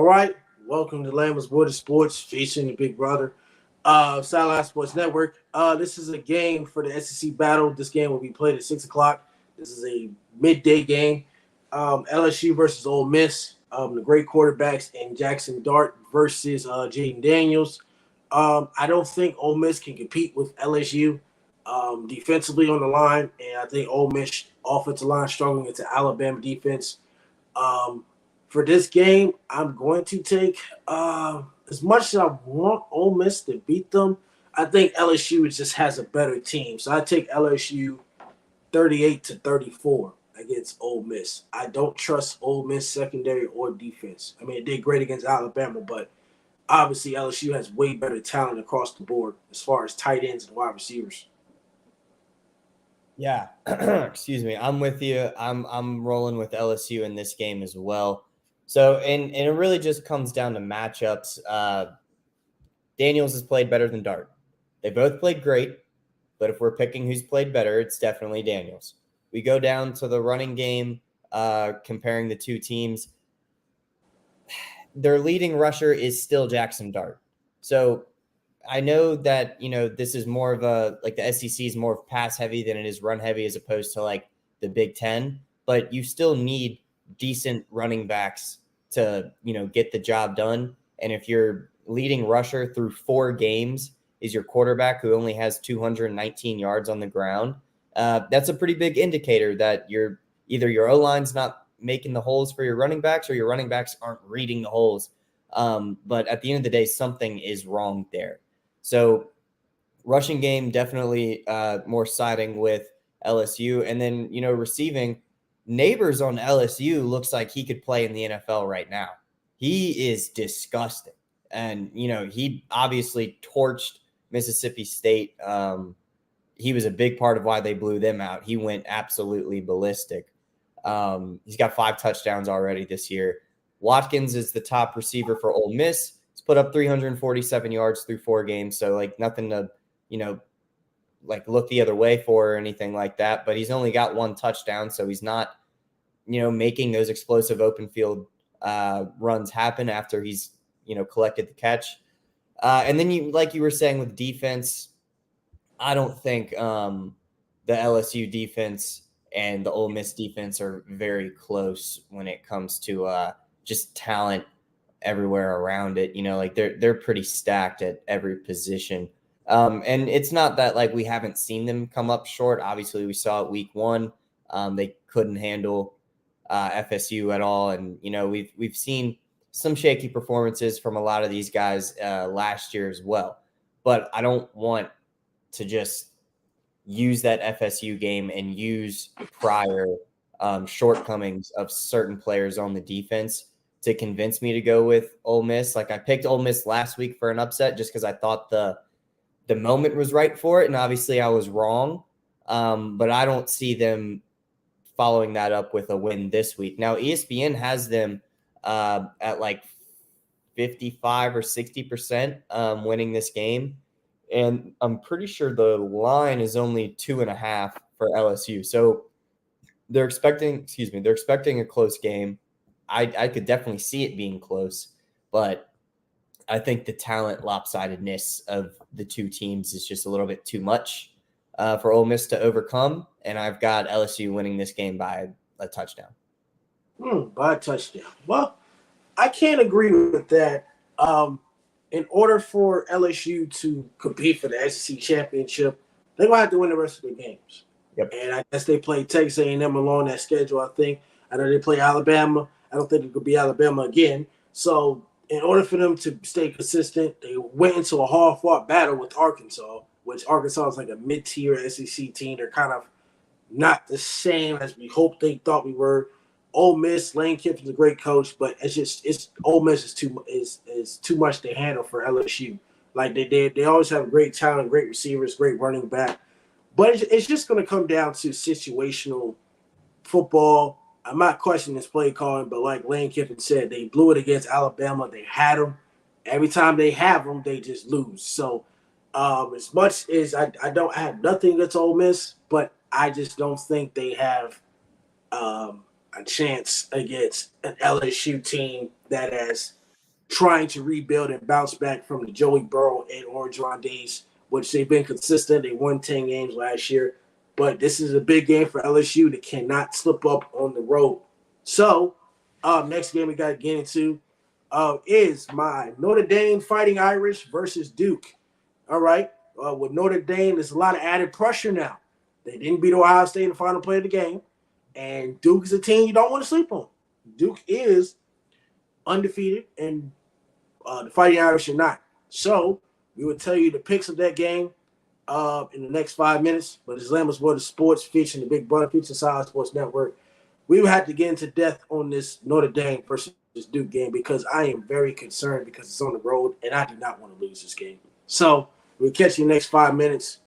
right, welcome to Lambo's Border Sports, featuring the Big Brother, Sideline Sports Network. This is a game for the SEC battle. This game will be played at 6 o'clock. This is a midday game. LSU versus Ole Miss. The great quarterbacks and Jaxson Dart versus Jaden Daniels. I don't think Ole Miss can compete with LSU defensively on the line, and I think Ole Miss offensive line struggling against the Alabama defense. Um, for this game, I'm going to take as much as I want Ole Miss to beat them. I think LSU just has a better team, so I take LSU 38-34 against Ole Miss. I don't trust Ole Miss secondary or defense. I mean, it did great against Alabama, but obviously LSU has way better talent across the board as far as tight ends and wide receivers. Yeah, excuse me. I'm with you. I'm rolling with LSU in this game as well. So, and it really just comes down to matchups. Daniels has played better than Dart. They both played great, but if we're picking who's played better, it's definitely Daniels. We go down to the running game, comparing the two teams. Their leading rusher is still Jaxson Dart. So I know that, this is more of the SEC is more of pass heavy than it is run heavy as opposed to like the Big Ten, but you still need decent running backs to, get the job done. And if your leading rusher through 4 games is your quarterback who only has 219 yards on the ground, that's a pretty big indicator that either your O-line's not making the holes for your running backs or your running backs aren't reading the holes. But at the end of the day, something is wrong there. So rushing game, definitely more siding with LSU. And then, receiving, Neighbors on LSU looks like he could play in the NFL right now. He is disgusting. And, he obviously torched Mississippi State. He was a big part of why they blew them out. He went absolutely ballistic. He's got 5 touchdowns already this year. Watkins is the top receiver for Ole Miss. He's put up 347 yards through 4 games. So nothing to, look the other way for or anything like that, but he's only got 1 touchdown. So he's not, making those explosive open field runs happen after he's, collected the catch. And then you were saying with defense, I don't think the LSU defense and the Ole Miss defense are very close when it comes to just talent everywhere around it. They're pretty stacked at every position. And it's not that we haven't seen them come up short. Obviously, we saw it week 1. They couldn't handle FSU at all. And, we've seen some shaky performances from a lot of these guys last year as well. But I don't want to just use that FSU game and use prior shortcomings of certain players on the defense to convince me to go with Ole Miss. I picked Ole Miss last week for an upset just because I thought the moment was right for it. And obviously I was wrong. But I don't see them following that up with a win this week. Now, ESPN has them at 55 or 60% winning this game. And I'm pretty sure the line is only 2.5 for LSU. So they're expecting a close game. I could definitely see it being close, but I think the talent lopsidedness of the two teams is just a little bit too much for Ole Miss to overcome. And I've got LSU winning this game by a touchdown. By a touchdown. Well, I can't agree with that. In order for LSU to compete for the SEC championship, they're going to have to win the rest of their games. Yep. And I guess they play Texas A&M along that schedule, I think. I know they play Alabama. I don't think it could be Alabama again. So in order for them to stay consistent, they went into a hard-fought battle with Arkansas, which Arkansas is like a mid-tier SEC team. They're kind of not the same as we hoped they thought we were. Ole Miss, Lane Kiffin's a great coach, but it's Ole Miss is too much to handle for LSU. They always have great talent, great receivers, great running back, but it's just going to come down to situational football. I'm not questioning this play calling, but like Lane Kiffin said, they blew it against Alabama. They had them. Every time they have them, they just lose. So as much as I have nothing against Ole Miss, but I just don't think they have a chance against an LSU team that has trying to rebuild and bounce back from the Joey Burrow and Orgeron days, which they've been consistent. They won 10 games last year. But this is a big game for LSU that cannot slip up on the road. So, next game we got to get into is my Notre Dame Fighting Irish versus Duke. All right. With Notre Dame, there's a lot of added pressure now. They didn't beat Ohio State in the final play of the game. And Duke is a team you don't want to sleep on. Duke is undefeated, and the Fighting Irish are not. So we will tell you the picks of that game in the next 5 minutes. But it's Lambo's World of Sports featuring the Big Brother, featuring Solid Sports Network. We will have to get into depth on this Notre Dame versus Duke game because I am very concerned because it's on the road, and I do not want to lose this game. So we'll catch you in the next 5 minutes.